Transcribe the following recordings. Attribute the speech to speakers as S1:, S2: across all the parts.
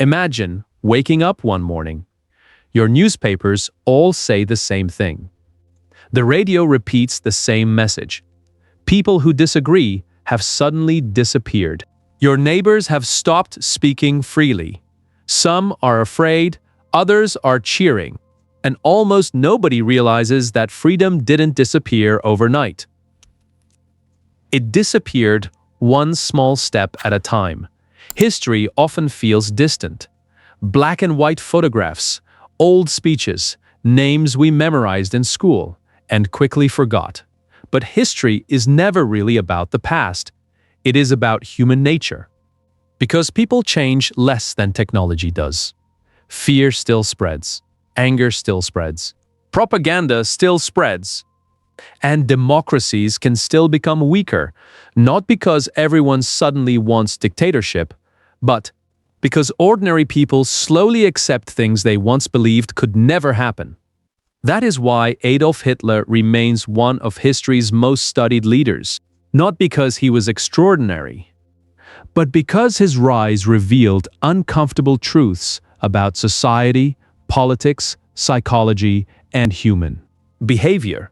S1: Imagine waking up one morning. Your newspapers all say the same thing. The radio repeats the same message. People who disagree have suddenly disappeared. Your neighbors have stopped speaking freely. Some are afraid, others are cheering, and almost nobody realizes that freedom didn't disappear overnight. It disappeared one small step at a time. History often feels distant. Black and white photographs, old speeches, names we memorized in school and quickly forgot. But history is never really about the past. It is about human nature. Because people change less than technology does. Fear still spreads. Anger still spreads. Propaganda still spreads. And democracies can still become weaker, not because everyone suddenly wants dictatorship, but because ordinary people slowly accept things they once believed could never happen. That is why Adolf Hitler remains one of history's most studied leaders, not because he was extraordinary, but because his rise revealed uncomfortable truths about society, politics, psychology, and human behavior.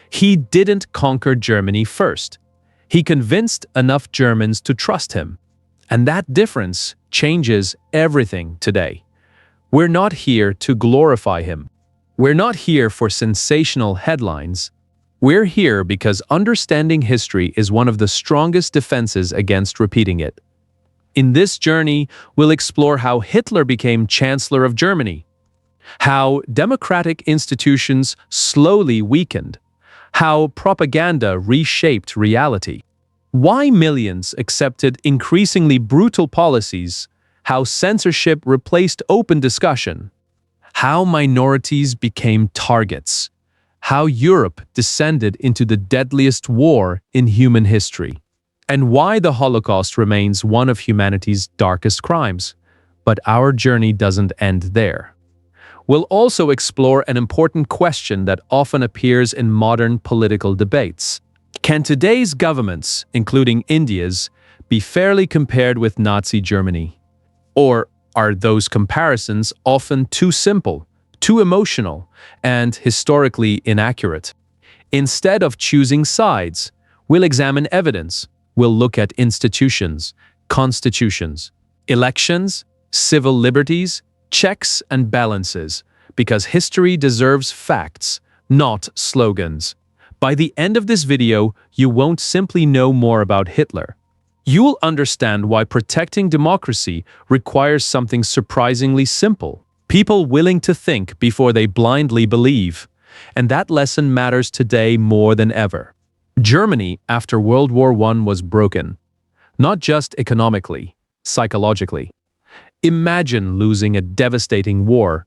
S1: He didn't conquer Germany first. He convinced enough Germans to trust him. And that difference changes everything today. We're not here to glorify him. We're not here for sensational headlines. We're here because understanding history is one of the strongest defenses against repeating it. In this journey, we'll explore how Hitler became Chancellor of Germany, how democratic institutions slowly weakened, how propaganda reshaped reality, why millions accepted increasingly brutal policies, how censorship replaced open discussion, how minorities became targets, how Europe descended into the deadliest war in human history, and why the Holocaust remains one of humanity's darkest crimes. But our journey doesn't end there. We'll also explore an important question that often appears in modern political debates. Can today's governments, including India's, be fairly compared with Nazi Germany? Or are those comparisons often too simple, too emotional, and historically inaccurate? Instead of choosing sides, we'll examine evidence. We'll look at institutions, constitutions, elections, civil liberties, checks and balances, because history deserves facts, not slogans. By the end of this video, you won't simply know more about Hitler. You'll understand why protecting democracy requires something surprisingly simple. People willing to think before they blindly believe. And that lesson matters today more than ever. Germany, after World War I, was broken. Not just economically, psychologically. Imagine losing a devastating war.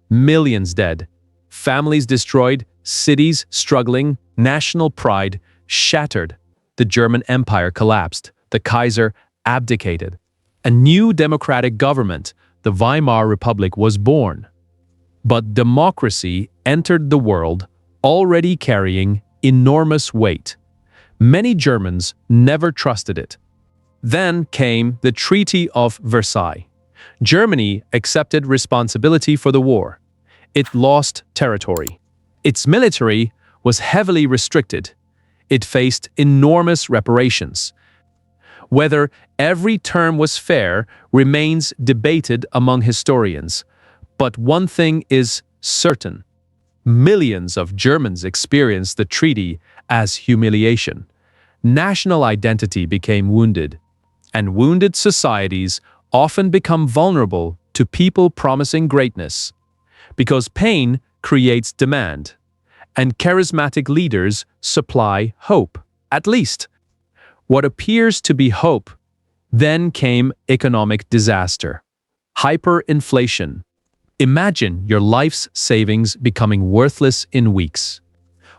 S1: Millions dead. Families destroyed, cities struggling, national pride shattered. The German Empire collapsed. The Kaiser abdicated. A new democratic government, the Weimar Republic, was born. But democracy entered the world already carrying enormous weight. Many Germans never trusted it. Then came the Treaty of Versailles. Germany accepted responsibility for the war. It lost territory. Its military was heavily restricted. It faced enormous reparations. Whether every term was fair remains debated among historians. But one thing is certain. Millions of Germans experienced the treaty as humiliation. National identity became wounded, and wounded societies often become vulnerable to people promising greatness. Because pain creates demand, and charismatic leaders supply hope, at least. What appears to be hope, then came economic disaster, hyperinflation. Imagine your life's savings becoming worthless in weeks.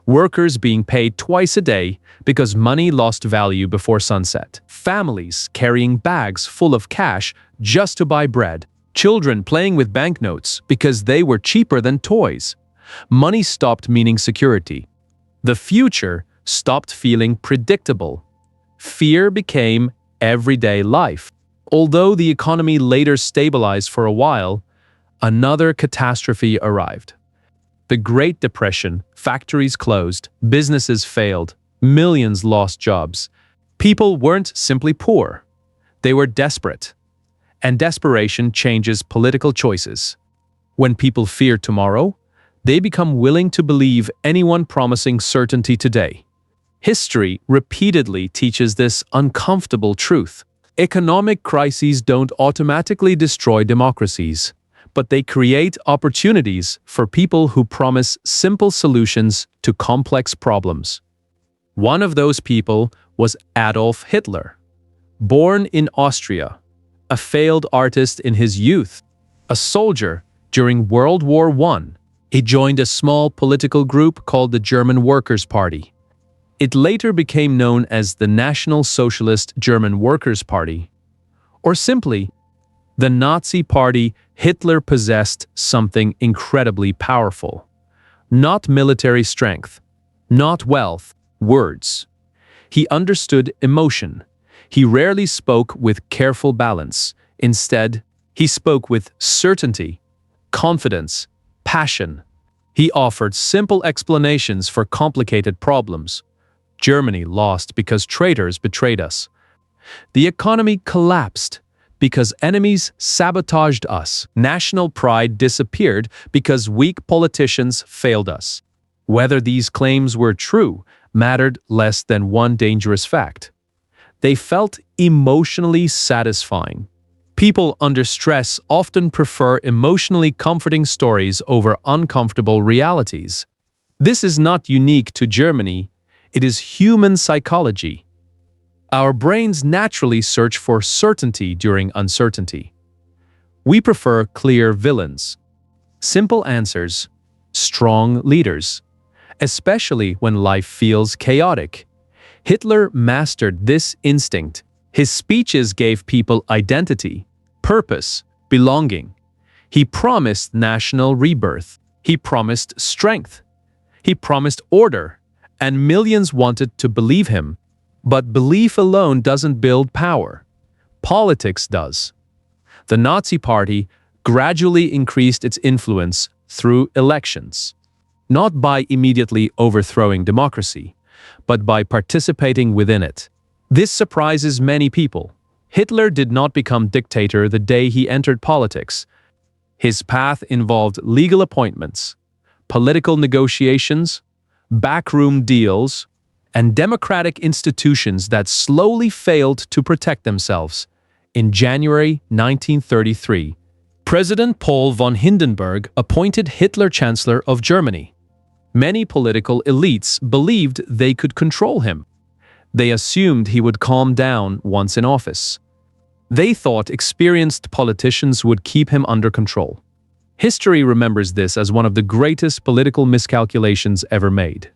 S1: Workers being paid twice a day because money lost value before sunset. Families carrying bags full of cash just to buy bread. Children playing with banknotes because they were cheaper than toys. Money stopped meaning security. The future stopped feeling predictable. Fear became everyday life. Although the economy later stabilized for a while, another catastrophe arrived. The Great Depression, factories closed, businesses failed, millions lost jobs. People weren't simply poor, they were desperate. And desperation changes political choices. When people fear tomorrow, they become willing to believe anyone promising certainty today. History repeatedly teaches this uncomfortable truth. Economic crises don't automatically destroy democracies, but they create opportunities for people who promise simple solutions to complex problems. One of those people was Adolf Hitler. Born in Austria, a failed artist in his youth, a soldier during World War I, he joined a small political group called the German Workers' Party. It later became known as the National Socialist German Workers' Party, or simply the Nazi Party. Hitler possessed something incredibly powerful. Not military strength, not wealth, words. He understood emotion. He rarely spoke with careful balance. Instead, he spoke with certainty, confidence, passion. He offered simple explanations for complicated problems. Germany lost because traitors betrayed us. The economy collapsed because enemies sabotaged us. National pride disappeared because weak politicians failed us. Whether these claims were true mattered less than one dangerous fact. They felt emotionally satisfying. People under stress often prefer emotionally comforting stories over uncomfortable realities. This is not unique to Germany, it is human psychology. Our brains naturally search for certainty during uncertainty. We prefer clear villains, simple answers, strong leaders, especially when life feels chaotic. Hitler mastered this instinct. His speeches gave people identity, purpose, belonging. He promised national rebirth. He promised strength. He promised order, and millions wanted to believe him. But belief alone doesn't build power. Politics does. The Nazi Party gradually increased its influence through elections, not by immediately overthrowing democracy, but by participating within it. This surprises many people. Hitler did not become dictator the day he entered politics. His path involved legal appointments, political negotiations, backroom deals, and democratic institutions that slowly failed to protect themselves. In January 1933, President Paul von Hindenburg appointed Hitler Chancellor of Germany. Many political elites believed they could control him. They assumed he would calm down once in office. They thought experienced politicians would keep him under control. History remembers this as one of the greatest political miscalculations ever made.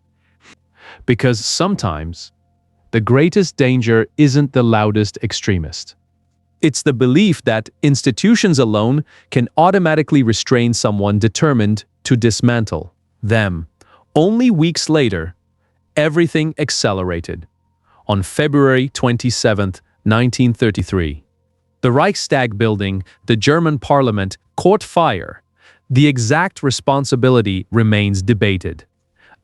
S1: Because sometimes, the greatest danger isn't the loudest extremist. It's the belief that institutions alone can automatically restrain someone determined to dismantle them. Only weeks later, everything accelerated. On February 27, 1933, the Reichstag building, the German parliament, caught fire. The exact responsibility remains debated.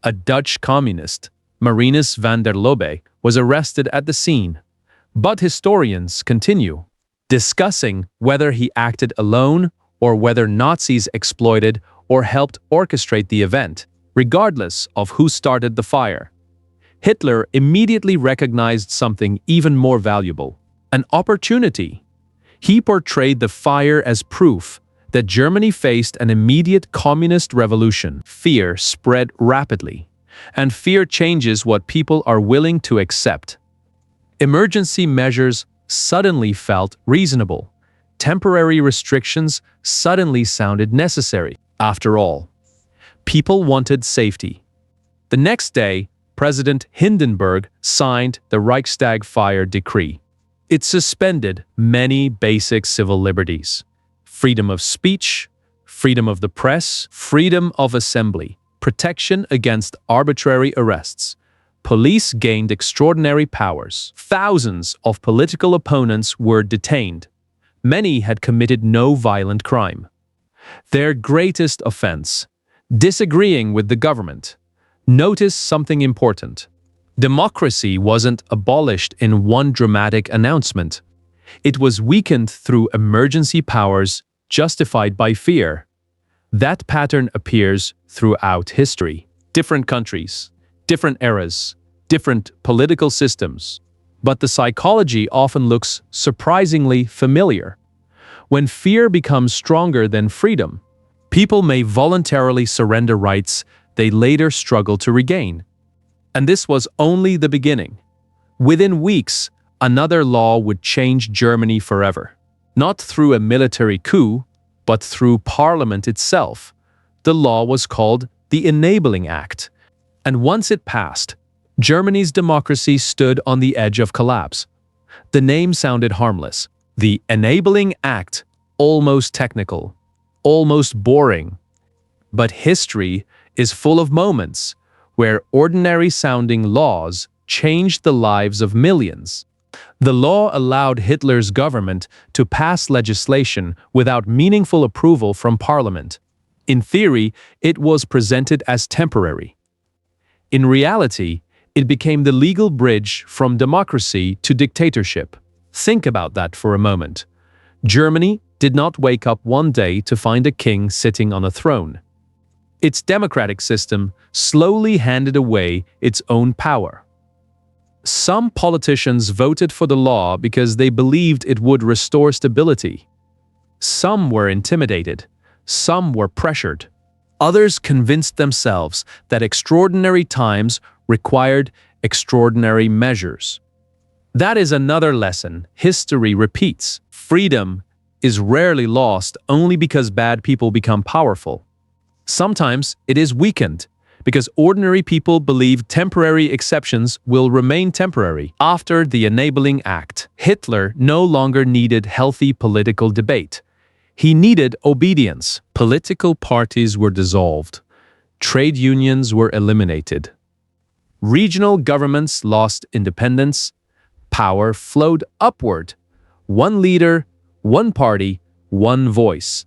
S1: A Dutch communist, Marinus van der Lubbe, was arrested at the scene. But historians continue discussing whether he acted alone or whether Nazis exploited or helped orchestrate the event, regardless of who started the fire. Hitler immediately recognized something even more valuable: an opportunity. He portrayed the fire as proof that Germany faced an immediate communist revolution. Fear spread rapidly, and fear changes what people are willing to accept. Emergency measures suddenly felt reasonable. Temporary restrictions suddenly sounded necessary. After all, people wanted safety. The next day, President Hindenburg signed the Reichstag fire decree. It suspended many basic civil liberties: freedom of speech, freedom of the press, freedom of assembly, protection against arbitrary arrests. Police gained extraordinary powers. Thousands of political opponents were detained. many had committed no violent crime. Their greatest offense: disagreeing with the government. Notice something important. Democracy wasn't abolished in one dramatic announcement. It was weakened through emergency powers justified by fear. That pattern appears throughout history. Different countries, different eras, different political systems. But the psychology often looks surprisingly familiar. When fear becomes stronger than freedom, people may voluntarily surrender rights they later struggle to regain. And this was only the beginning. Within weeks, another law would change Germany forever. Not through a military coup, but through Parliament itself. The law was called the Enabling Act. And once it passed, Germany's democracy stood on the edge of collapse. The name sounded harmless. The Enabling Act, almost technical, almost boring. But history is full of moments where ordinary-sounding laws changed the lives of millions. The law allowed Hitler's government to pass legislation without meaningful approval from Parliament. In theory, it was presented as temporary. In reality, it became the legal bridge from democracy to dictatorship. Think about that for a moment. Germany did not wake up one day to find a king sitting on a throne. Its democratic system slowly handed away its own power. Some politicians voted for the law because they believed it would restore stability. Some were intimidated. Some were pressured. Others convinced themselves that extraordinary times required extraordinary measures. That is another lesson history repeats. Freedom is rarely lost only because bad people become powerful. Sometimes it is weakened because ordinary people believe temporary exceptions will remain temporary. After the Enabling Act, Hitler no longer needed healthy political debate. He needed obedience. Political parties were dissolved. Trade unions were eliminated. Regional governments lost independence. Power flowed upward. One leader, one party, one voice.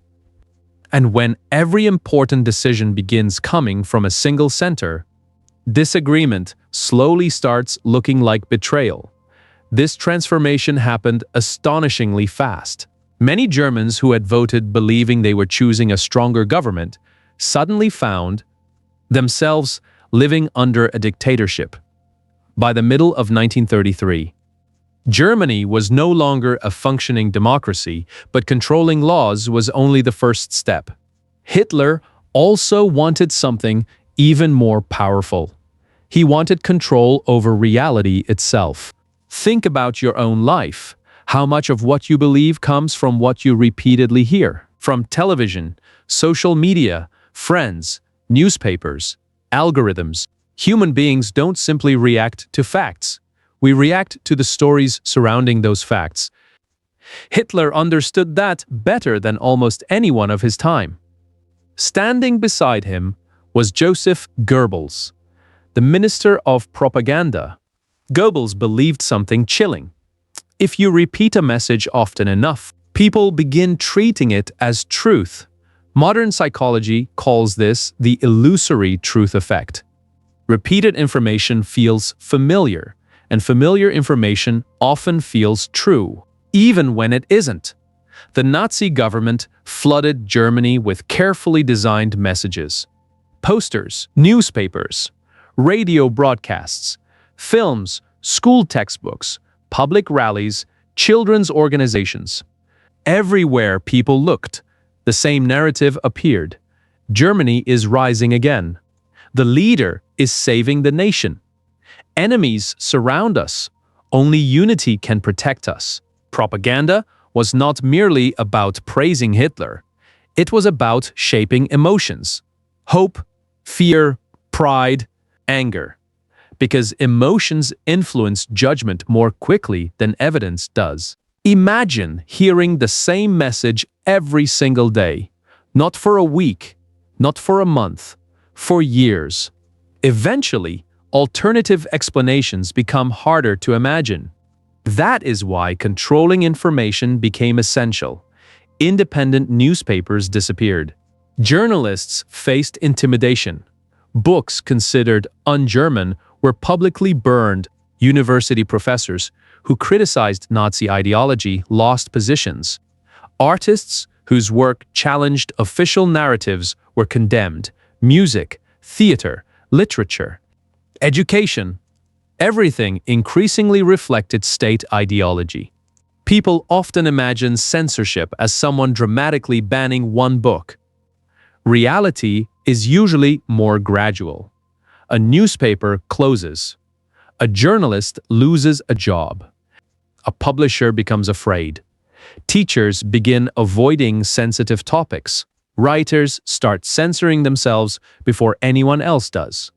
S1: And when every important decision begins coming from a single center, disagreement slowly starts looking like betrayal. This transformation happened astonishingly fast. Many Germans who had voted believing they were choosing a stronger government suddenly found themselves living under a dictatorship. By the middle of 1933, Germany was no longer a functioning democracy, but controlling laws was only the first step. Hitler also wanted something even more powerful. He wanted control over reality itself. Think about your own life. How much of what you believe comes from what you repeatedly hear? From television, social media, friends, newspapers, algorithms. Human beings don't simply react to facts. We react to the stories surrounding those facts. Hitler understood that better than almost anyone of his time. Standing beside him was Joseph Goebbels, the Minister of Propaganda. Goebbels believed something chilling. If you repeat a message often enough, people begin treating it as truth. Modern psychology calls this the illusory truth effect. Repeated information feels familiar, and familiar information often feels true, even when it isn't. The Nazi government flooded Germany with carefully designed messages. Posters, newspapers, radio broadcasts, films, school textbooks, public rallies, children's organizations. Everywhere people looked, the same narrative appeared. Germany is rising again. The leader is saving the nation. Enemies surround us. Only unity can protect us. Propaganda was not merely about praising Hitler. It was about shaping emotions. Hope, fear, pride, anger. Because emotions influence judgment more quickly than evidence does. Imagine hearing the same message every single day. Not for a week, not for a month, for years. Eventually, alternative explanations become harder to imagine. That is why controlling information became essential. Independent newspapers disappeared. Journalists faced intimidation. Books considered un-German were publicly burned. University professors who criticized Nazi ideology lost positions. Artists whose work challenged official narratives were condemned. Music, theater, literature, education, everything increasingly reflected state ideology. People often imagine censorship as someone dramatically banning one book. Reality is usually more gradual. A newspaper closes. A journalist loses a job. A publisher becomes afraid. Teachers begin avoiding sensitive topics. Writers start censoring themselves before anyone else does.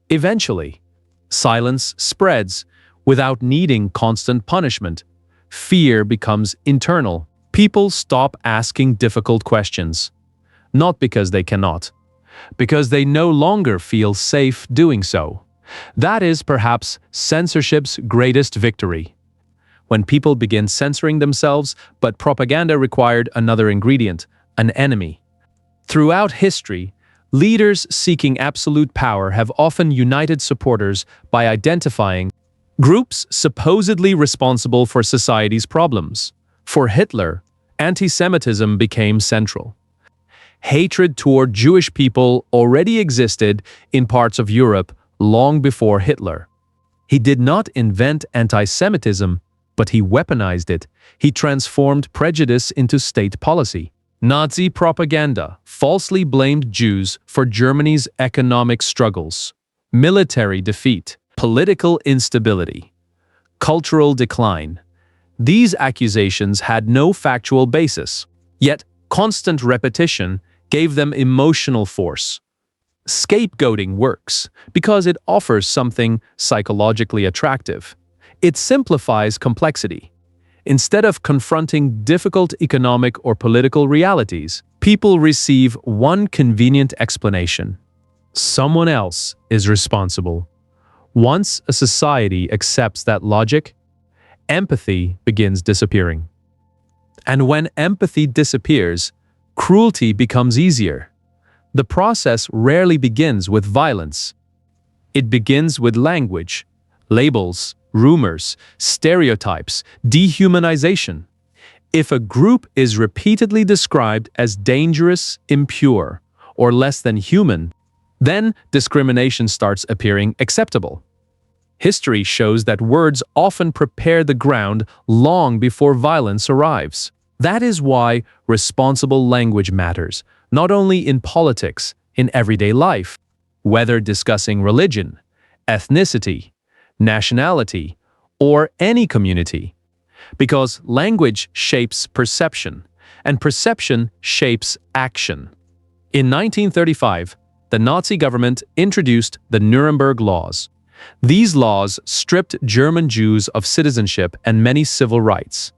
S1: Eventually, silence spreads without needing constant punishment. Fear becomes internal. People stop asking difficult questions. Not because they cannot, because they no longer feel safe doing so. That is perhaps censorship's greatest victory. When people begin censoring themselves, but propaganda required another ingredient, an enemy. Throughout history, leaders seeking absolute power have often united supporters by identifying groups supposedly responsible for society's problems. For Hitler, anti-Semitism became central. Hatred toward Jewish people already existed in parts of Europe long before Hitler. He did not invent anti-Semitism, but he weaponized it. He transformed prejudice into state policy. Nazi propaganda falsely blamed Jews for Germany's economic struggles, military defeat, political instability, cultural decline. These accusations had no factual basis, yet constant repetition gave them emotional force. Scapegoating works because it offers something psychologically attractive. It simplifies complexity. Instead of confronting difficult economic or political realities, people receive one convenient explanation. Someone else is responsible. Once a society accepts that logic, empathy begins disappearing. And when empathy disappears, cruelty becomes easier. The process rarely begins with violence. It begins with language, labels, rumors, stereotypes, dehumanization. If a group is repeatedly described as dangerous, impure, or less than human, then discrimination starts appearing acceptable. History shows that words often prepare the ground long before violence arrives. That is why responsible language matters, not only in politics, in everyday life, whether discussing religion, ethnicity, nationality, or any community. Because language shapes perception, and perception shapes action. In 1935, the Nazi government introduced the Nuremberg Laws. These laws stripped German Jews of citizenship and many civil rights.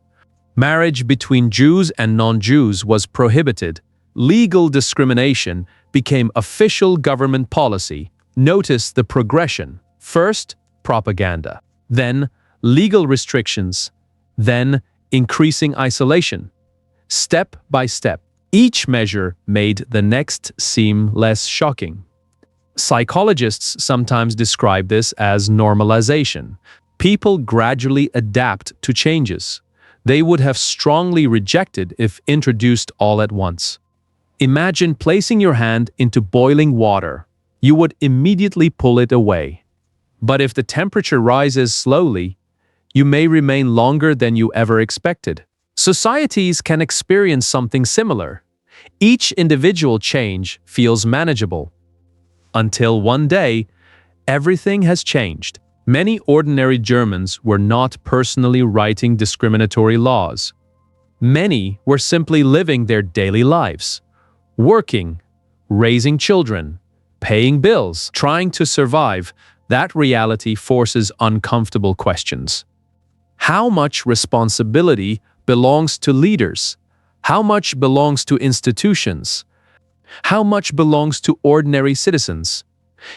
S1: Marriage between Jews and non-Jews was prohibited. Legal discrimination became official government policy. Notice the progression. First, propaganda. Then, legal restrictions. Then, increasing isolation. Step by step, each measure made the next seem less shocking. Psychologists sometimes describe this as normalization. People gradually adapt to changes they would have strongly rejected if introduced all at once. Imagine placing your hand into boiling water. You would immediately pull it away. But if the temperature rises slowly, you may remain longer than you ever expected. Societies can experience something similar. Each individual change feels manageable. Until one day, everything has changed. Many ordinary Germans were not personally writing discriminatory laws. Many were simply living their daily lives, working, raising children, paying bills, trying to survive. That reality forces uncomfortable questions. How much responsibility belongs to leaders? How much belongs to institutions? How much belongs to ordinary citizens?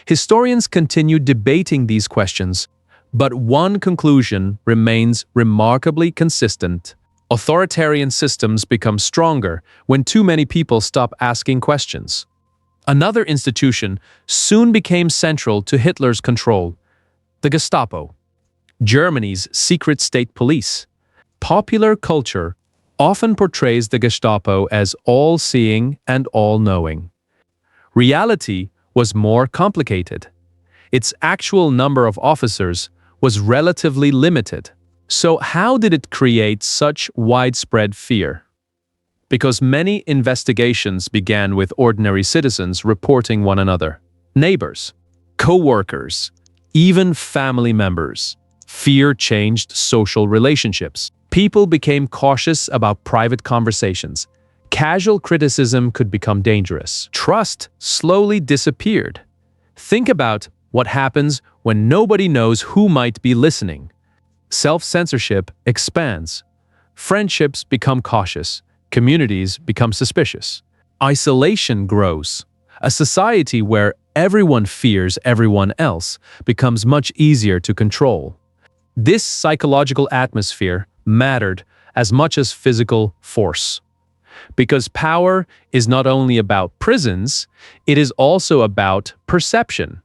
S1: Historians continue debating these questions, But one conclusion remains remarkably consistent. Authoritarian systems become stronger when too many people stop asking questions. Another institution soon became central to Hitler's control: the Gestapo, Germany's secret state police. Popular culture often portrays the Gestapo as all-seeing and all-knowing. Reality was more complicated. Its actual number of officers was relatively limited. So how did it create such widespread fear? Because many investigations began with ordinary citizens reporting one another, neighbors, co-workers, even family members. Fear changed social relationships. People became cautious about private conversations. Casual criticism could become dangerous. Trust slowly disappeared. Think about what happens when nobody knows who might be listening. Self-censorship expands. Friendships become cautious. Communities become suspicious. Isolation grows. A society where everyone fears everyone else becomes much easier to control. This psychological atmosphere mattered as much as physical force. Because power is not only about prisons, it is also about perception.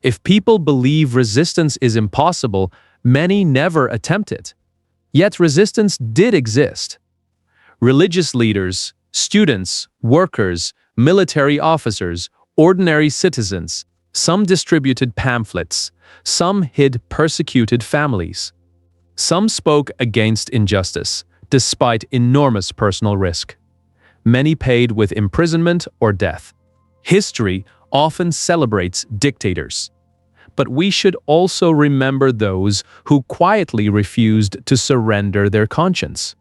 S1: If people believe resistance is impossible, many never attempt it. Yet resistance did exist. Religious leaders, students, workers, military officers, ordinary citizens, some distributed pamphlets, some hid persecuted families. Some spoke against injustice, despite enormous personal risk. Many paid with imprisonment or death. History often celebrates dictators. But we should also remember those who quietly refused to surrender their conscience.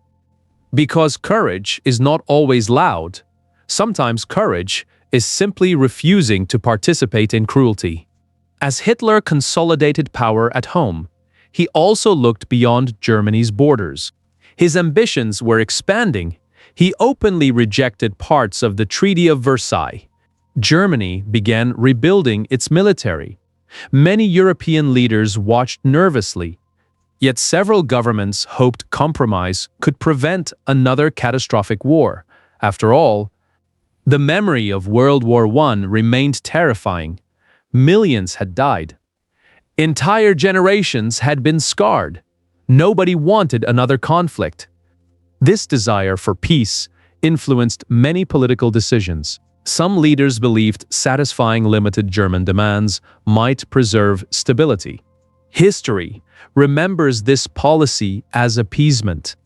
S1: Because courage is not always loud. Sometimes courage is simply refusing to participate in cruelty. As Hitler consolidated power at home, he also looked beyond Germany's borders. His ambitions were expanding. He openly rejected parts of the Treaty of Versailles. Germany began rebuilding its military. Many European leaders watched nervously. Yet several governments hoped compromise could prevent another catastrophic war. After all, the memory of World War I remained terrifying. Millions had died. Entire generations had been scarred. Nobody wanted another conflict. This desire for peace influenced many political decisions. Some leaders believed satisfying limited German demands might preserve stability. History remembers this policy as appeasement.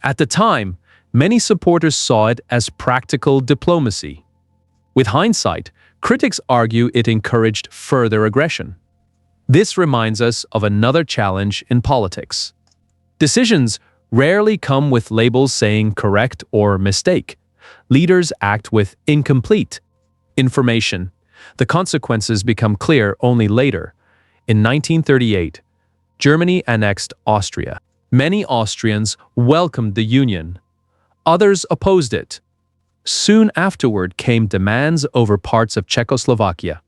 S1: At the time, many supporters saw it as practical diplomacy. With hindsight, critics argue it encouraged further aggression. This reminds us of another challenge in politics. Decisions rarely come with labels saying correct or mistake. Leaders act with incomplete information. The consequences become clear only later. In 1938, Germany annexed Austria. Many Austrians welcomed the union. Others opposed it. Soon afterward came demands over parts of Czechoslovakia.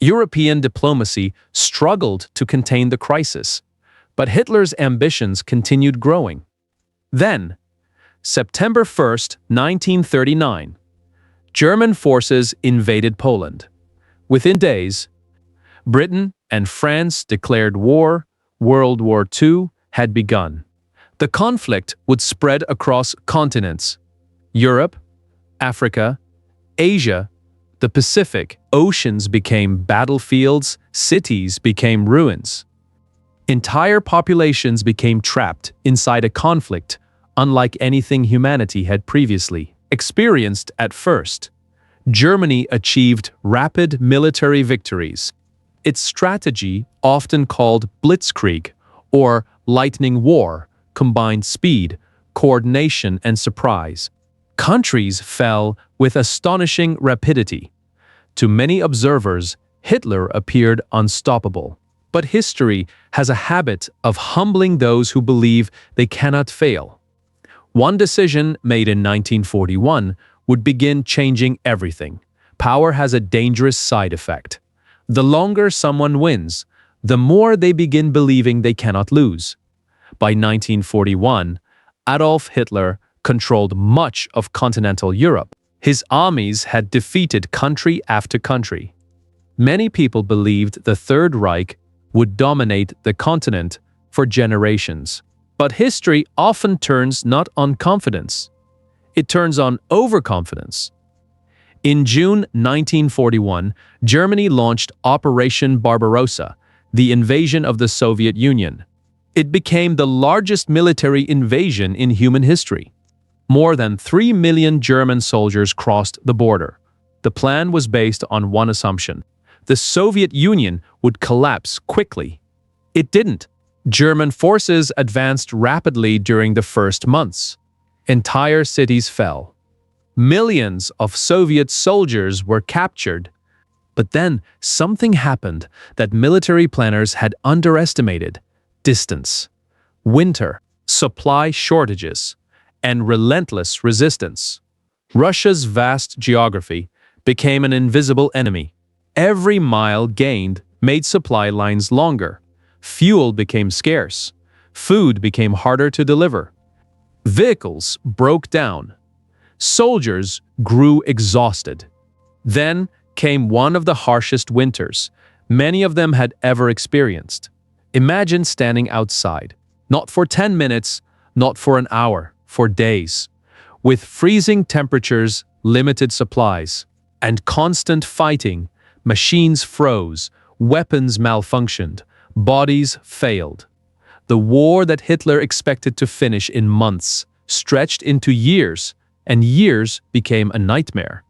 S1: European diplomacy struggled to contain the crisis, but Hitler's ambitions continued growing. Then, September 1st, 1939, German forces invaded Poland. Within days, Britain and France declared war. World War II had begun. The conflict would spread across continents: Europe, Africa, Asia, the Pacific. Oceans became battlefields, cities became ruins. Entire populations became trapped inside a conflict unlike anything humanity had previously experienced. At first, Germany achieved rapid military victories. Its strategy, often called blitzkrieg or lightning war, combined speed, coordination, and surprise. Countries fell with astonishing rapidity. To many observers, Hitler appeared unstoppable. But history has a habit of humbling those who believe they cannot fail. One decision made in 1941 would begin changing everything. Power has a dangerous side effect. The longer someone wins, the more they begin believing they cannot lose. By 1941, Adolf Hitler controlled much of continental Europe. His armies had defeated country after country. Many people believed the Third Reich would dominate the continent for generations. But history often turns not on confidence, it turns on overconfidence. In June 1941, Germany launched Operation Barbarossa, the invasion of the Soviet Union. It became the largest military invasion in human history. More than 3 million German soldiers crossed the border. The plan was based on one assumption: the Soviet Union would collapse quickly. It didn't. German forces advanced rapidly during the first months. Entire cities fell. Millions of Soviet soldiers were captured. But then something happened that military planners had underestimated: distance, winter, supply shortages, and relentless resistance. Russia's vast geography became an invisible enemy. Every mile gained made supply lines longer. Fuel became scarce. Food became harder to deliver. Vehicles broke down. Soldiers grew exhausted. Then came one of the harshest winters many of them had ever experienced. Imagine standing outside, not for 10 minutes, not for an hour, for days, with freezing temperatures, limited supplies, and constant fighting. Machines froze, weapons malfunctioned, bodies failed. The war that Hitler expected to finish in months stretched into years, and years became a nightmare.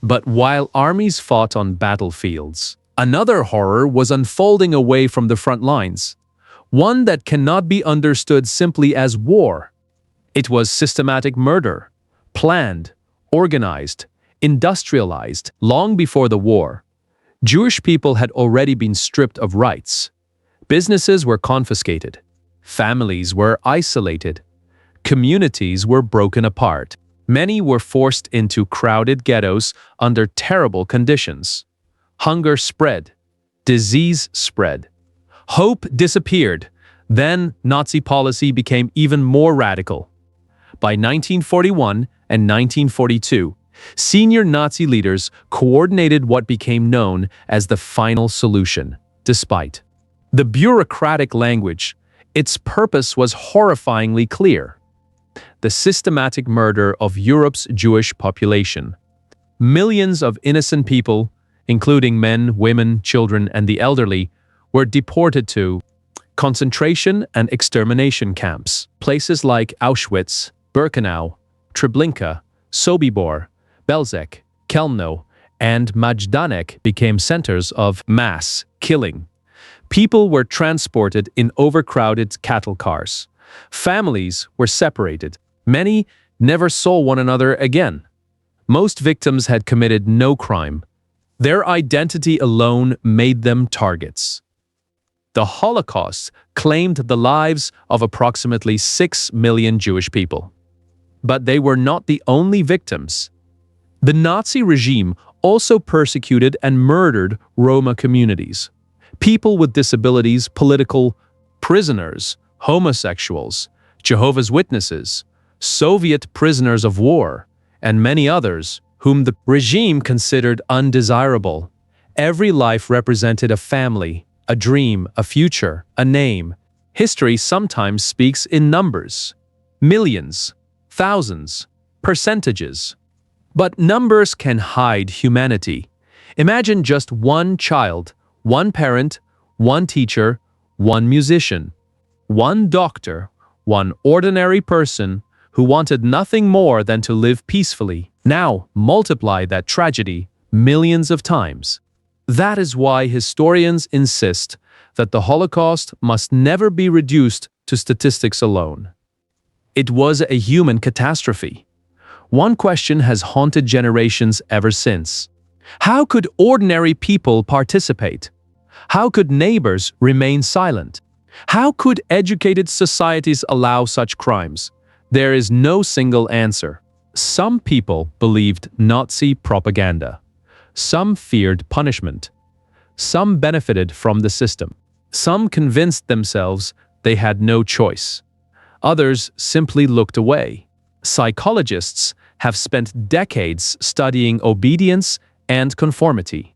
S1: But while armies fought on battlefields, another horror was unfolding away from the front lines, one that cannot be understood simply as war. It was systematic murder, planned, organized, industrialized. Long before the war, Jewish people had already been stripped of rights. Businesses were confiscated. Families were isolated. Communities were broken apart. Many were forced into crowded ghettos under terrible conditions. Hunger spread. Disease spread. Hope disappeared. Then Nazi policy became even more radical. By 1941 and 1942, senior Nazi leaders coordinated what became known as the final solution. Despite the bureaucratic language, its purpose was horrifyingly clear: the systematic murder of Europe's Jewish population. Millions of innocent people, including men, women, children, and the elderly, were deported to concentration and extermination camps. Places like Auschwitz, Birkenau, Treblinka, Sobibor, Belzec, Chelmno, and Majdanek became centers of mass killing. People were transported in overcrowded cattle cars. Families were separated. Many never saw one another again. Most victims had committed no crime. Their identity alone made them targets. The Holocaust claimed the lives of approximately 6 million Jewish people. But they were not the only victims. The Nazi regime also persecuted and murdered Roma communities. People with disabilities, political prisoners, homosexuals, Jehovah's Witnesses, Soviet prisoners of war, and many others whom the regime considered undesirable. Every life represented a family, a dream, a future, a name. History sometimes speaks in numbers: millions, thousands, percentages. But numbers can hide humanity. Imagine just one child, one parent, one teacher, one musician, one doctor, one ordinary person who wanted nothing more than to live peacefully. Now multiply that tragedy millions of times. That is why historians insist that the Holocaust must never be reduced to statistics alone. It was a human catastrophe. One question has haunted generations ever since: how could ordinary people participate? How could neighbors remain silent? How could educated societies allow such crimes? There is no single answer. Some people believed Nazi propaganda. Some feared punishment. Some benefited from the system. Some convinced themselves they had no choice. Others simply looked away. Psychologists have spent decades studying obedience and conformity.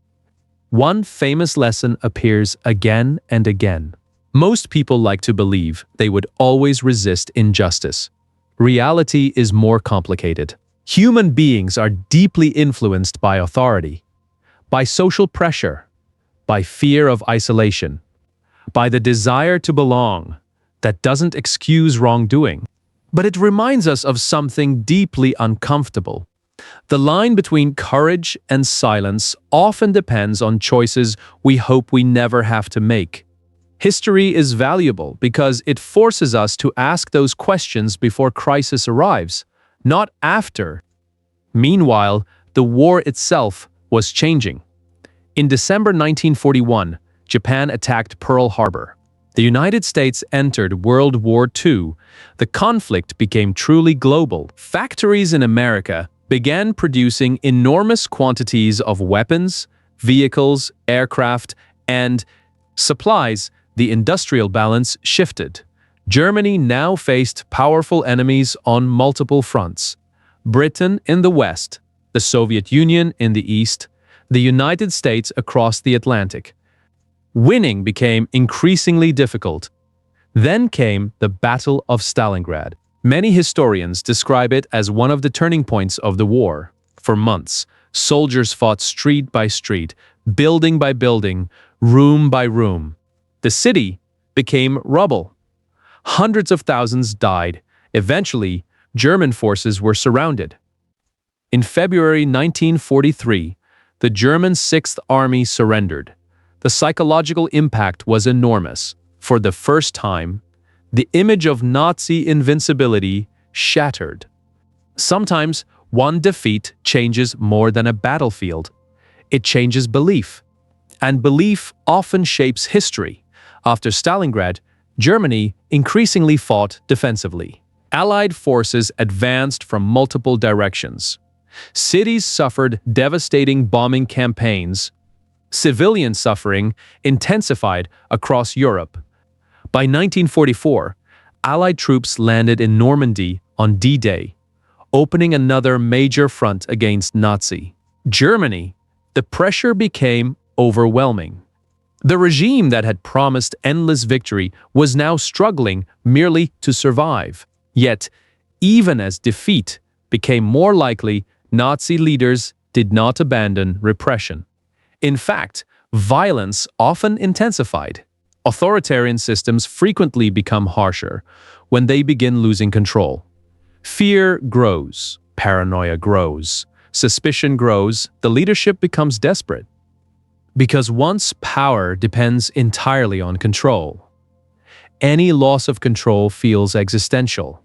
S1: One famous lesson appears again and again. Most people like to believe they would always resist injustice. Reality is more complicated. Human beings are deeply influenced by authority, by social pressure, by fear of isolation, by the desire to belong. That doesn't excuse wrongdoing, but it reminds us of something deeply uncomfortable. The line between courage and silence often depends on choices we hope we never have to make. History is valuable because it forces us to ask those questions before crisis arrives, not after. Meanwhile, the war itself was changing. In December 1941, Japan attacked Pearl Harbor. The United States entered World War II. The conflict became truly global. Factories in America began producing enormous quantities of weapons, vehicles, aircraft, and supplies. The industrial balance shifted. Germany now faced powerful enemies on multiple fronts. Britain in the west, the Soviet Union in the east, the United States across the Atlantic. Winning became increasingly difficult. Then came the Battle of Stalingrad. Many historians describe it as one of the turning points of the war. For months, soldiers fought street by street, building by building, room by room. The city became rubble. Hundreds of thousands died. Eventually, German forces were surrounded. In February 1943, the German Sixth Army surrendered. The psychological impact was enormous. For the first time, the image of Nazi invincibility shattered. Sometimes one defeat changes more than a battlefield. It changes belief. And belief often shapes history. After Stalingrad, Germany increasingly fought defensively. Allied forces advanced from multiple directions. Cities suffered devastating bombing campaigns. Civilian suffering intensified across Europe. By 1944, Allied troops landed in Normandy on D-Day, opening another major front against Nazi Germany. The pressure became overwhelming. The regime that had promised endless victory was now struggling merely to survive. Yet, even as defeat became more likely, Nazi leaders did not abandon repression. In fact, violence often intensified. Authoritarian systems frequently become harsher when they begin losing control. Fear grows, paranoia grows, suspicion grows, the leadership becomes desperate. Because once power depends entirely on control, any loss of control feels existential.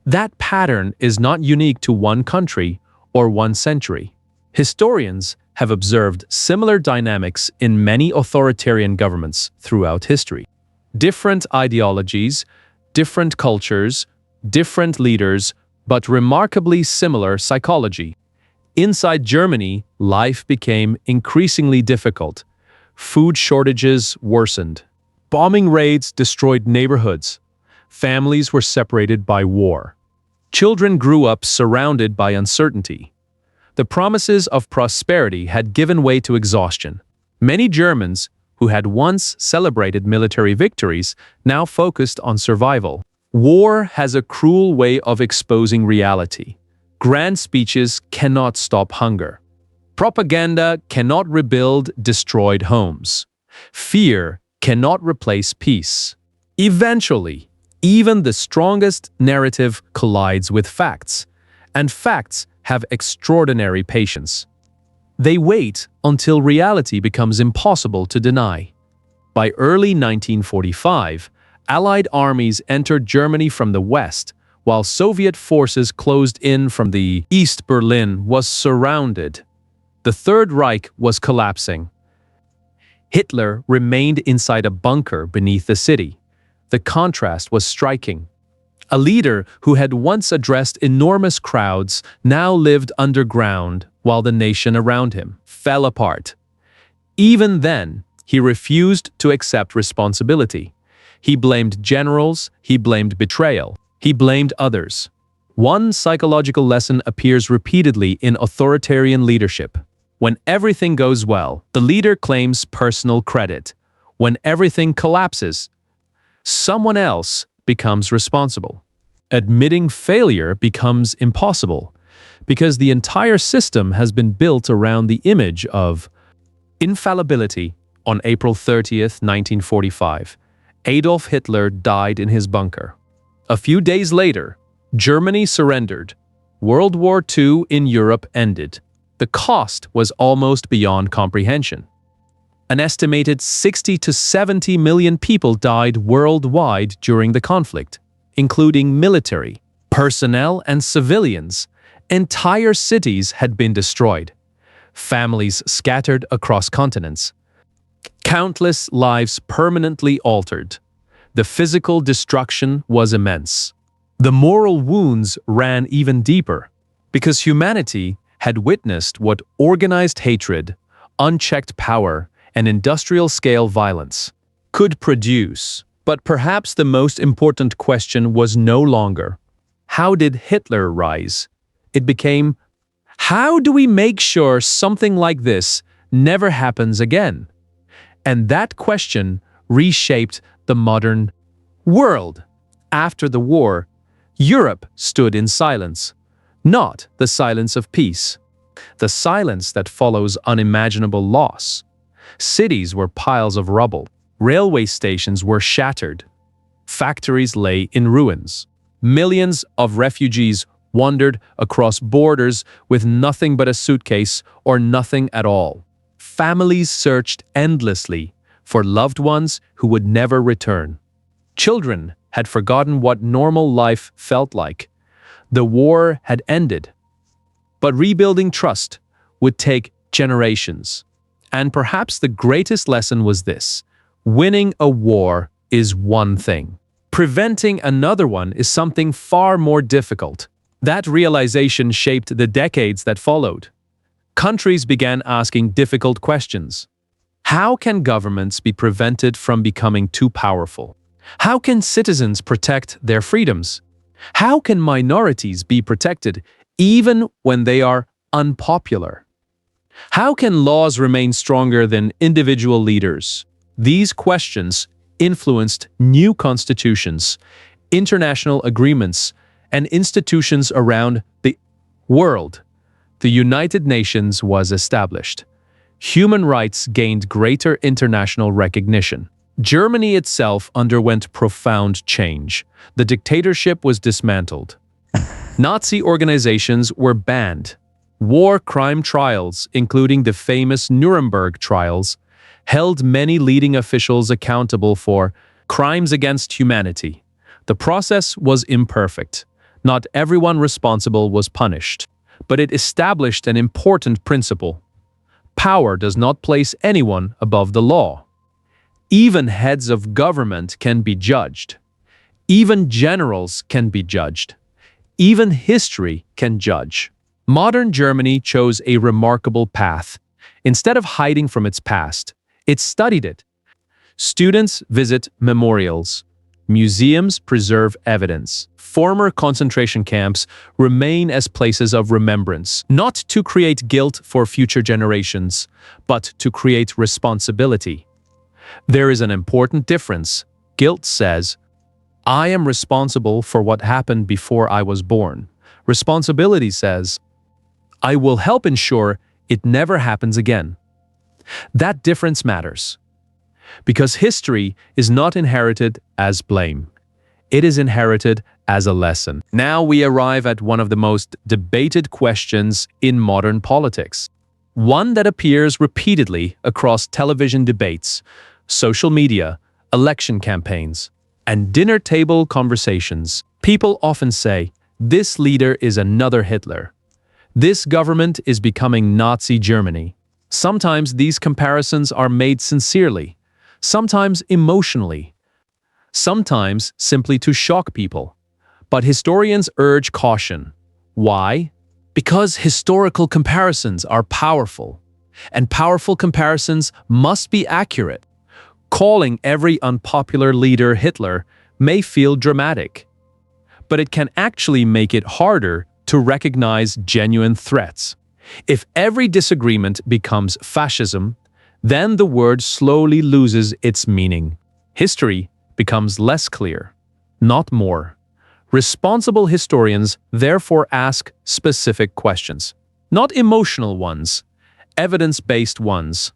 S1: That pattern is not unique to one country or one century. Historians have observed similar dynamics in many authoritarian governments throughout history. Different ideologies, different cultures, different leaders, but remarkably similar psychology. Inside Germany, life became increasingly difficult. Food shortages worsened. Bombing raids destroyed neighborhoods. Families were separated by war. Children grew up surrounded by uncertainty. The promises of prosperity had given way to exhaustion. Many Germans, who had once celebrated military victories, now focused on survival. War has a cruel way of exposing reality. Grand speeches cannot stop hunger. Propaganda cannot rebuild destroyed homes. Fear cannot replace peace. Eventually, even the strongest narrative collides with facts, and facts have extraordinary patience. They wait until reality becomes impossible to deny. By early 1945, Allied armies entered Germany from the west, while Soviet forces closed in from the east. Berlin was surrounded. The Third Reich was collapsing. Hitler remained inside a bunker beneath the city. The contrast was striking. A leader who had once addressed enormous crowds now lived underground while the nation around him fell apart. Even then, He refused to accept responsibility. He blamed generals, he blamed betrayal, he blamed others. One psychological lesson appears repeatedly in authoritarian leadership. When everything goes well, the leader claims personal credit. When everything collapses, someone else becomes responsible. Admitting failure becomes impossible because the entire system has been built around the image of infallibility. On April 30th, 1945, Adolf Hitler died in his bunker. A few days later, Germany surrendered. World War II in Europe ended. The cost was almost beyond comprehension. An estimated 60 to 70 million people died worldwide during the conflict, including military, personnel, and civilians. Entire cities had been destroyed. Families scattered across continents. Countless lives permanently altered. The physical destruction was immense. The moral wounds ran even deeper, because humanity had witnessed what organized hatred, unchecked power, and industrial-scale violence could produce. But perhaps the most important question was no longer, how did Hitler rise? It became, how do we make sure something like this never happens again? And that question reshaped the modern world. After the war, Europe stood in silence, not the silence of peace, the silence that follows unimaginable loss. Cities were piles of rubble, railway stations were shattered, factories lay in ruins. Millions of refugees wandered across borders with nothing but a suitcase or nothing at all. Families searched endlessly for loved ones who would never return. Children had forgotten what normal life felt like. The war had ended. But rebuilding trust would take generations. And perhaps the greatest lesson was this: winning a war is one thing. Preventing another one is something far more difficult. That realization shaped the decades that followed. Countries began asking difficult questions. How can governments be prevented from becoming too powerful? How can citizens protect their freedoms? How can minorities be protected even when they are unpopular? How can laws remain stronger than individual leaders? These questions influenced new constitutions, international agreements, and institutions around the world. The United Nations was established. Human rights gained greater international recognition. Germany itself underwent profound change. The dictatorship was dismantled. Nazi organizations were banned. War crime trials, including the famous Nuremberg trials, held many leading officials accountable for crimes against humanity. The process was imperfect. Not everyone responsible was punished, but it established an important principle. Power does not place anyone above the law. Even heads of government can be judged. Even generals can be judged. Even history can judge. Modern Germany chose a remarkable path. Instead of hiding from its past, it studied it. Students visit memorials. Museums preserve evidence. Former concentration camps remain as places of remembrance, not to create guilt for future generations, but to create responsibility. There is an important difference. Guilt says, I am responsible for what happened before I was born. Responsibility says, I will help ensure it never happens again. That difference matters, because history is not inherited as blame. It is inherited as a lesson. Now we arrive at one of the most debated questions in modern politics. One that appears repeatedly across television debates, social media, election campaigns, and dinner table conversations. People often say, this leader is another Hitler. This government is becoming Nazi Germany. Sometimes these comparisons are made sincerely, sometimes emotionally, sometimes simply to shock people. But historians urge caution. Why? Because historical comparisons are powerful. and powerful comparisons must be accurate. Calling every unpopular leader Hitler may feel dramatic, but it can actually make it harder to recognize genuine threats. If every disagreement becomes fascism, then the word slowly loses its meaning. History becomes less clear, not more. Responsible historians therefore ask specific questions, not emotional ones, evidence-based ones.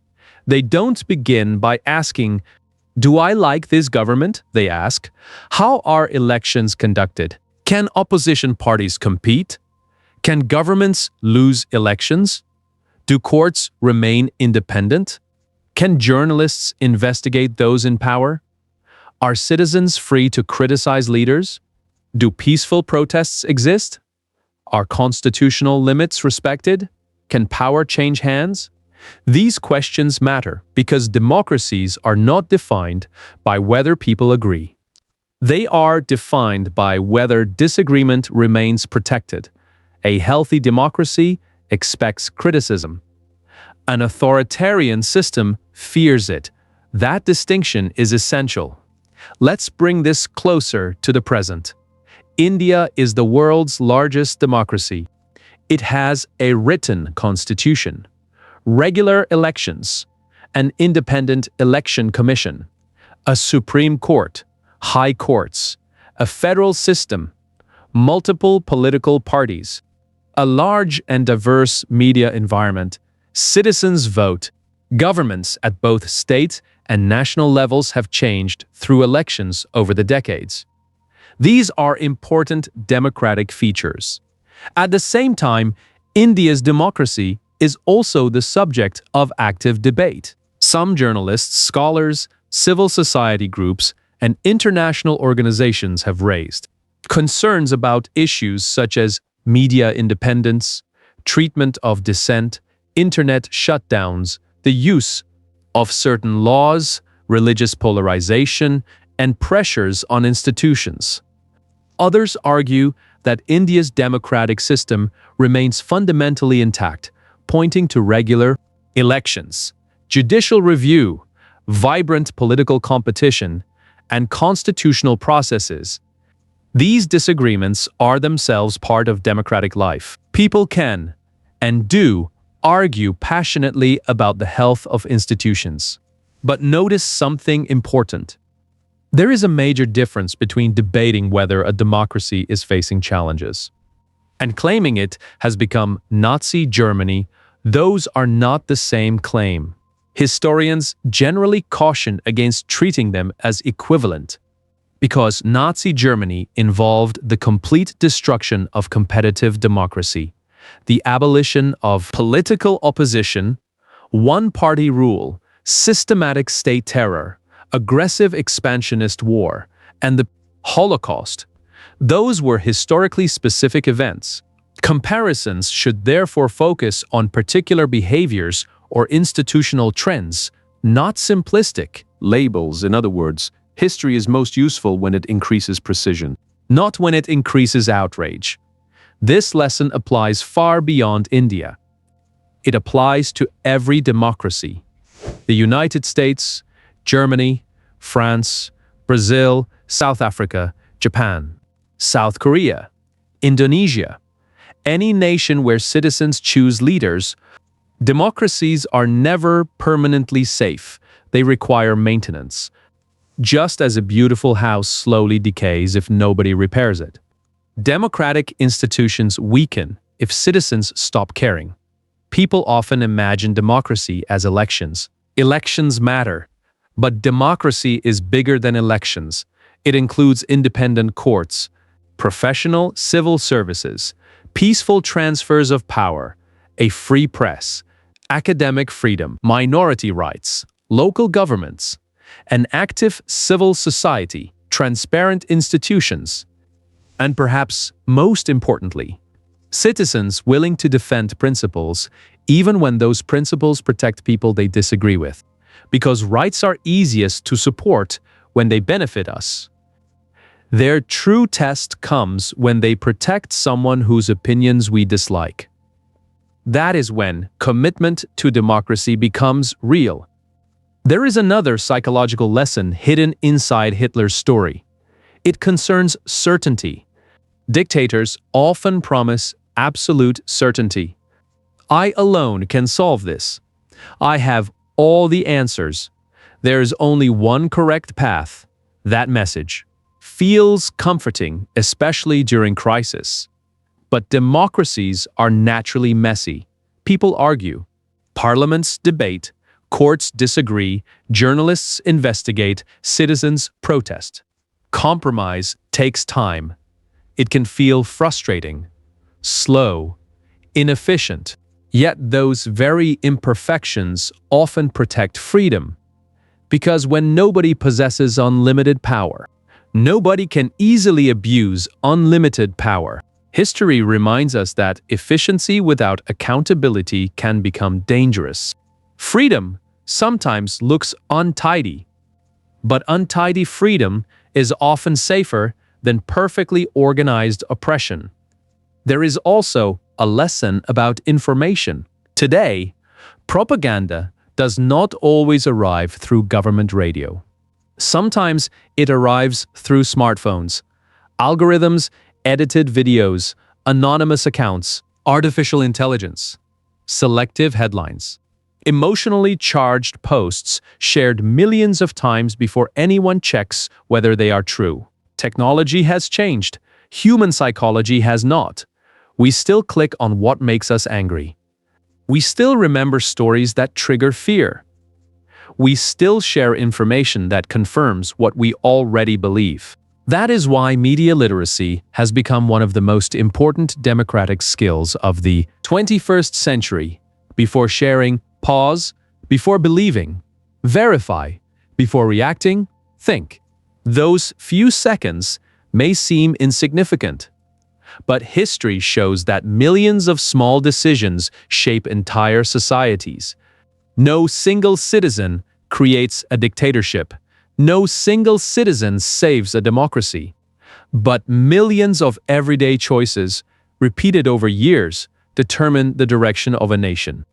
S1: They don't begin by asking, "Do I like this government?" They ask, "How are elections conducted? Can opposition parties compete? Can governments lose elections? Do courts remain independent? Can journalists investigate those in power? Are citizens free to criticize leaders? Do peaceful protests exist? Are constitutional limits respected? Can power change hands?" These questions matter because democracies are not defined by whether people agree. They are defined by whether disagreement remains protected. A healthy democracy expects criticism. An authoritarian system fears it. That distinction is essential. Let's bring this closer to the present. India is the world's largest democracy. It has a written constitution, regular elections, an independent election commission, a Supreme Court, high courts, a federal system, multiple political parties, a large and diverse media environment, citizens vote. Governments at both state and national levels have changed through elections over the decades. These are important democratic features. At the same time, India's democracy is also the subject of active debate. Some journalists, scholars, civil society groups, and international organizations have raised concerns about issues such as media independence, treatment of dissent, internet shutdowns, the use of certain laws, religious polarization, and pressures on institutions. Others argue that India's democratic system remains fundamentally intact, pointing to regular elections, judicial review, vibrant political competition, and constitutional processes. These disagreements are themselves part of democratic life. People can, and do, argue passionately about the health of institutions. But notice something important. There is a major difference between debating whether a democracy is facing challenges and claiming it has become Nazi Germany. Those are not the same claim. Historians generally caution against treating them as equivalent because Nazi Germany involved the complete destruction of competitive democracy, the abolition of political opposition, one-party rule, systematic state terror, aggressive expansionist war, and the Holocaust. Those were historically specific events. Comparisons should therefore focus on particular behaviors or institutional trends, not simplistic labels. In other words, history is most useful when it increases precision, not when it increases outrage. This lesson applies far beyond India. It applies to every democracy. The United States, Germany, France, Brazil, South Africa, Japan, South Korea, Indonesia, any nation where citizens choose leaders. Democracies are never permanently safe. They require maintenance. Just as a beautiful house slowly decays if nobody repairs it. Democratic institutions weaken if citizens stop caring. People often imagine democracy as elections. Elections matter, but democracy is bigger than elections. It includes independent courts, professional civil services, peaceful transfers of power, a free press, academic freedom, minority rights, local governments, an active civil society, transparent institutions, and perhaps most importantly, citizens willing to defend principles even when those principles protect people they disagree with, because rights are easiest to support when they benefit us. Their true test comes when they protect someone whose opinions we dislike. That is when commitment to democracy becomes real. There is another psychological lesson hidden inside Hitler's story. It concerns certainty. Dictators often promise absolute certainty. I alone can solve this. I have all the answers. There is only one correct path. That message feels comforting, especially during crisis. But democracies are naturally messy. People argue. Parliaments debate. Courts disagree. Journalists investigate. Citizens protest. Compromise takes time. It can feel frustrating, slow, inefficient. Yet those very imperfections often protect freedom. Because when nobody possesses unlimited power, nobody can easily abuse unlimited power. History reminds us that efficiency without accountability can become dangerous. Freedom sometimes looks untidy, but untidy freedom is often safer than perfectly organized oppression. There is also a lesson about information. Today, propaganda does not always arrive through government radio. Sometimes it arrives through smartphones, algorithms, edited videos, anonymous accounts, artificial intelligence, selective headlines, emotionally charged posts shared millions of times before anyone checks whether they are true. Technology has changed. Human psychology has not. We still click on what makes us angry. We still remember stories that trigger fear. We still share information that confirms what we already believe. That is why media literacy has become one of the most important democratic skills of the 21st century. Before sharing, pause. Before believing, verify. Before reacting, think. Those few seconds may seem insignificant, but history shows that millions of small decisions shape entire societies. No single citizen creates a dictatorship. No single citizen saves a democracy. But millions of everyday choices, repeated over years, determine the direction of a nation.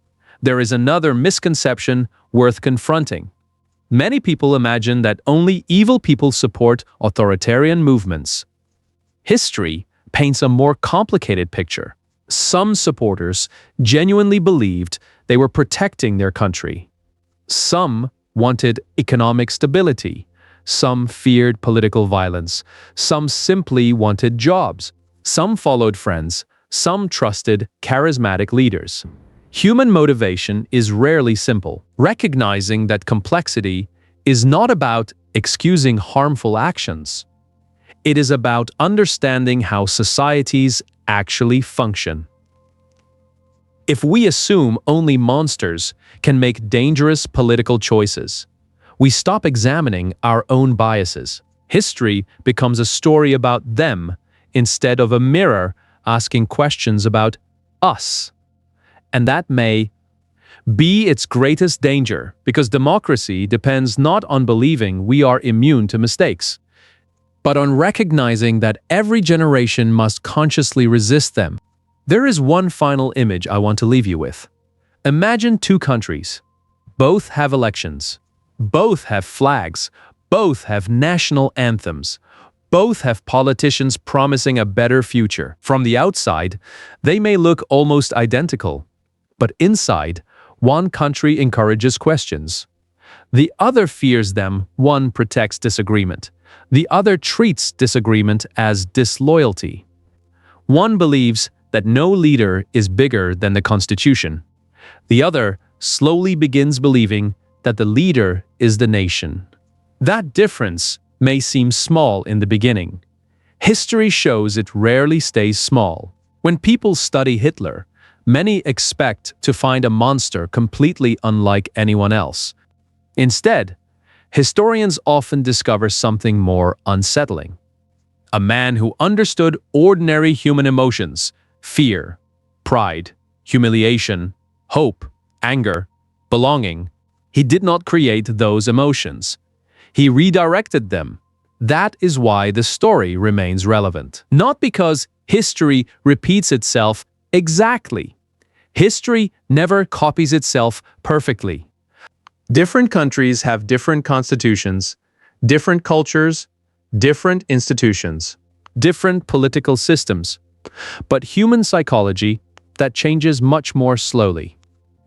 S1: There is another misconception worth confronting. Many people imagine that only evil people support authoritarian movements. History paints a more complicated picture. Some supporters genuinely believed they were protecting their country. Some wanted economic stability. Some feared political violence. Some simply wanted jobs. Some followed friends. Some trusted charismatic leaders. Human motivation is rarely simple. Recognizing that complexity is not about excusing harmful actions. It is about understanding how societies actually function. If we assume only monsters can make dangerous political choices, we stop examining our own biases. History becomes a story about them instead of a mirror asking questions about us. And that may be its greatest danger, because democracy depends not on believing we are immune to mistakes, but on recognizing that every generation must consciously resist them. There is one final image I want to leave you with. Imagine two countries. Both have elections. Both have flags. Both have national anthems. Both have politicians promising a better future. From the outside, they may look almost identical. But inside, one country encourages questions. The other fears them. One protects disagreement. The other treats disagreement as disloyalty. One believes that no leader is bigger than the Constitution. The other slowly begins believing that the leader is the nation. That difference may seem small in the beginning. History shows it rarely stays small. When people study Hitler, many expect to find a monster completely unlike anyone else. Instead, historians often discover something more unsettling. A man who understood ordinary human emotions, fear, pride, humiliation, hope, anger, belonging. He did not create those emotions. He redirected them. That is why the story remains relevant. Not because history repeats itself exactly. History never copies itself perfectly. Different countries have different constitutions, different cultures, different institutions, different political systems. But human psychology, that changes much more slowly.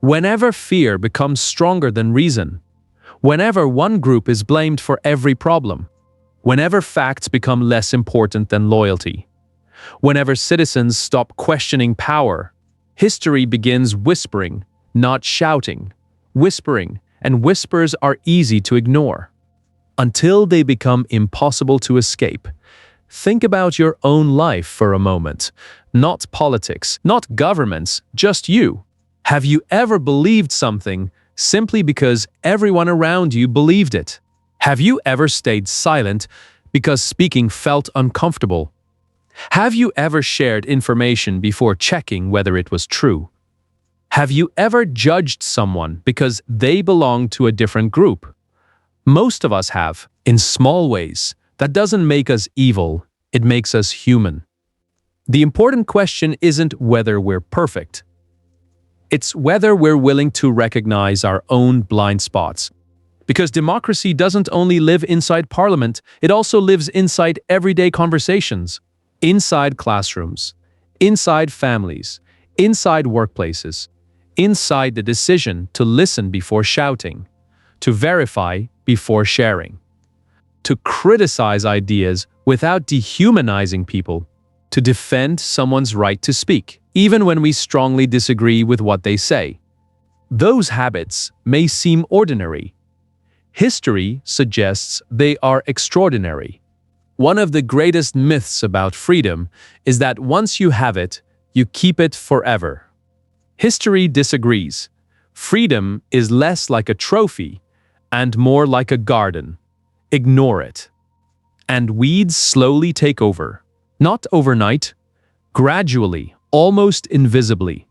S1: Whenever fear becomes stronger than reason, whenever one group is blamed for every problem, whenever facts become less important than loyalty, whenever citizens stop questioning power, history begins whispering, not shouting, whispering, and whispers are easy to ignore. Until they become impossible to escape. Think about your own life for a moment. Not politics, not governments, just you. Have you ever believed something simply because everyone around you believed it? Have you ever stayed silent because speaking felt uncomfortable? Have you ever shared information before checking whether it was true? Have you ever judged someone because they belong to a different group? Most of us have, in small ways. That doesn't make us evil, it makes us human. The important question isn't whether we're perfect. It's whether we're willing to recognize our own blind spots. Because democracy doesn't only live inside parliament, it also lives inside everyday conversations, inside classrooms, inside families, inside workplaces, inside the decision to listen before shouting, to verify before sharing, to criticize ideas without dehumanizing people, to defend someone's right to speak, even when we strongly disagree with what they say. Those habits may seem ordinary. History suggests they are extraordinary. One of the greatest myths about freedom is that once you have it, you keep it forever. History disagrees. Freedom is less like a trophy and more like a garden. Ignore it. And weeds slowly take over. Not overnight, gradually, almost invisibly.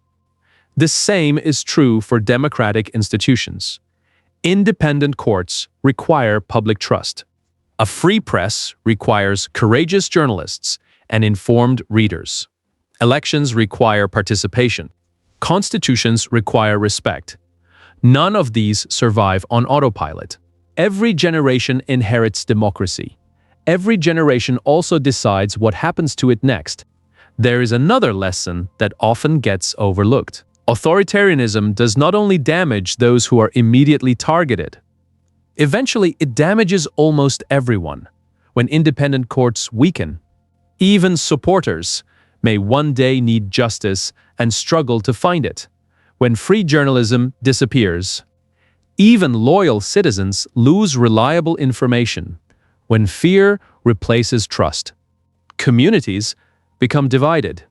S1: The same is true for democratic institutions. Independent courts require public trust. A free press requires courageous journalists and informed readers. Elections require participation. Constitutions require respect. None of these survive on autopilot. Every generation inherits democracy. Every generation also decides what happens to it next. There is another lesson that often gets overlooked. Authoritarianism does not only damage those who are immediately targeted. Eventually, it damages almost everyone. When independent courts weaken, even supporters may one day need justice and struggle to find it. When free journalism disappears, even loyal citizens lose reliable information. When fear replaces trust, communities become divided.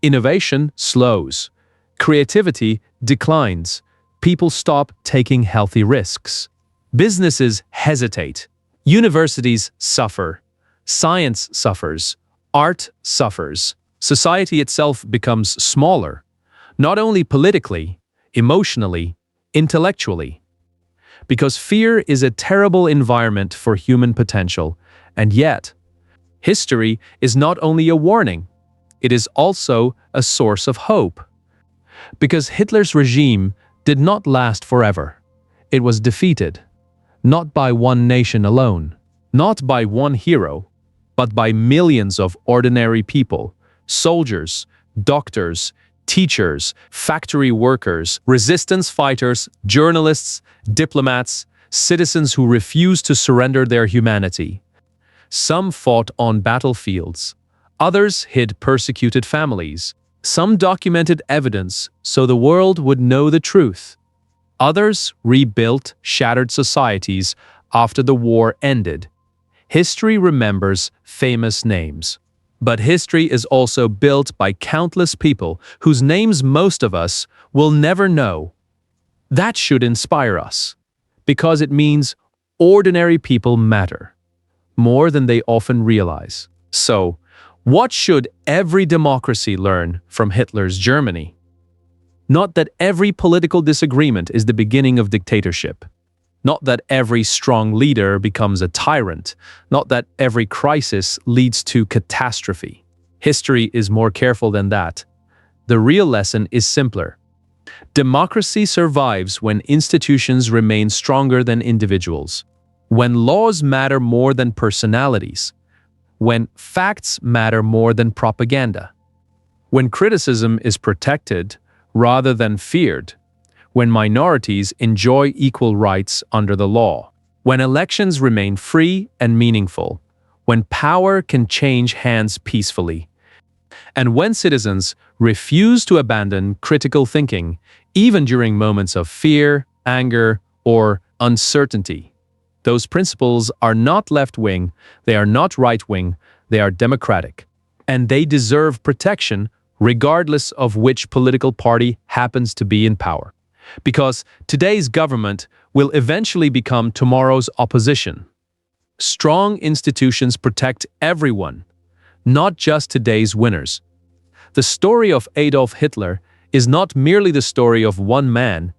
S1: Innovation slows. Creativity declines. People stop taking healthy risks. Businesses hesitate. Universities suffer. Science suffers. Art suffers. Society itself becomes smaller, not only politically, emotionally, intellectually. Because fear is a terrible environment for human potential, and yet, history is not only a warning, it is also a source of hope. Because Hitler's regime did not last forever. It was defeated, not by one nation alone, not by one hero, but by millions of ordinary people, soldiers, doctors, teachers, factory workers, resistance fighters, journalists, diplomats, citizens who refused to surrender their humanity. Some fought on battlefields. Others hid persecuted families. Some documented evidence so the world would know the truth. Others rebuilt shattered societies after the war ended. History remembers famous names. But history is also built by countless people whose names most of us will never know. That should inspire us, because it means ordinary people matter, more than they often realize. So, what should every democracy learn from Hitler's Germany? Not that every political disagreement is the beginning of dictatorship. Not that every strong leader becomes a tyrant. Not that every crisis leads to catastrophe. History is more careful than that. The real lesson is simpler. Democracy survives when institutions remain stronger than individuals, when laws matter more than personalities, when facts matter more than propaganda, when criticism is protected rather than feared, when minorities enjoy equal rights under the law, when elections remain free and meaningful, when power can change hands peacefully, and when citizens refuse to abandon critical thinking, even during moments of fear, anger, or uncertainty. Those principles are not left-wing, they are not right-wing, they are democratic. And they deserve protection regardless of which political party happens to be in power. Because today's government will eventually become tomorrow's opposition. Strong institutions protect everyone, not just today's winners. The story of Adolf Hitler is not merely the story of one man.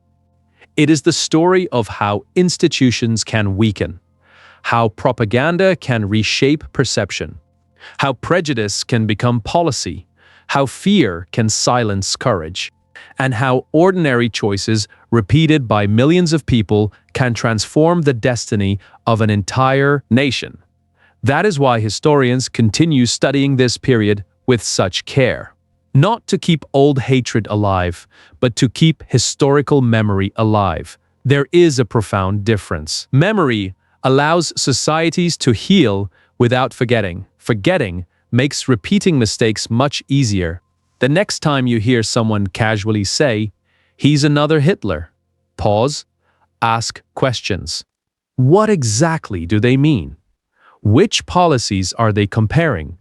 S1: It is the story of how institutions can weaken, how propaganda can reshape perception, how prejudice can become policy, how fear can silence courage, and how ordinary choices repeated by millions of people can transform the destiny of an entire nation. That is why historians continue studying this period with such care. Not to keep old hatred alive, but to keep historical memory alive. There is a profound difference. Memory allows societies to heal without forgetting. Forgetting makes repeating mistakes much easier. The next time you hear someone casually say, "He's another Hitler," pause, ask questions. What exactly do they mean? Which policies are they comparing?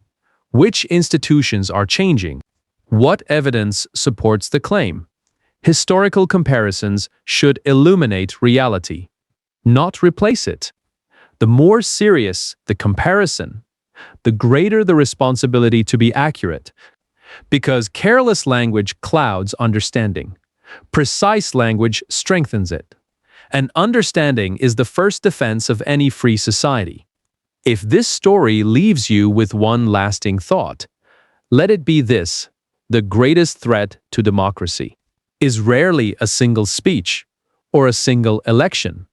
S1: Which institutions are changing? What evidence supports the claim? Historical comparisons should illuminate reality, not replace it. The more serious the comparison, the greater the responsibility to be accurate. Because careless language clouds understanding. Precise language strengthens it. And understanding is the first defense of any free society. If this story leaves you with one lasting thought, let it be this: the greatest threat to democracy is rarely a single speech, or a single election,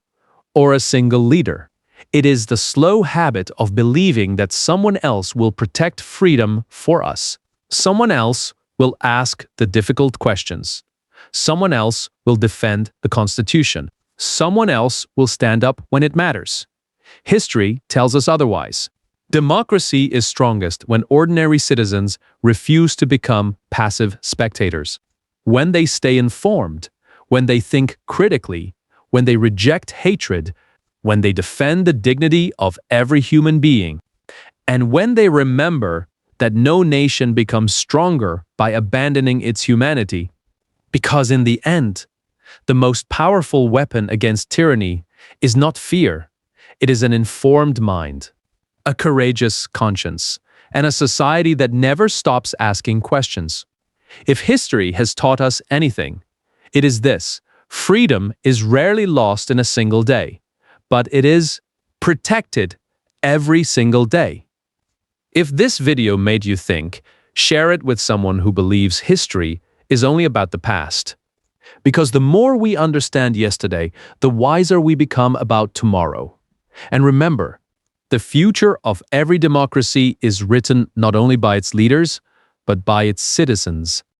S1: or a single leader. It is the slow habit of believing that someone else will protect freedom for us. Someone else will ask the difficult questions. Someone else will defend the Constitution. Someone else will stand up when it matters. History tells us otherwise. Democracy is strongest when ordinary citizens refuse to become passive spectators. When they stay informed, when they think critically, when they reject hatred, when they defend the dignity of every human being, and when they remember that no nation becomes stronger by abandoning its humanity. Because in the end, the most powerful weapon against tyranny is not fear, it is an informed mind, a courageous conscience, and a society that never stops asking questions. If history has taught us anything, it is this: freedom is rarely lost in a single day, but it is protected every single day. If this video made you think, share it with someone who believes history is only about the past. Because the more we understand yesterday, the wiser we become about tomorrow. And remember, the future of every democracy is written not only by its leaders, but by its citizens.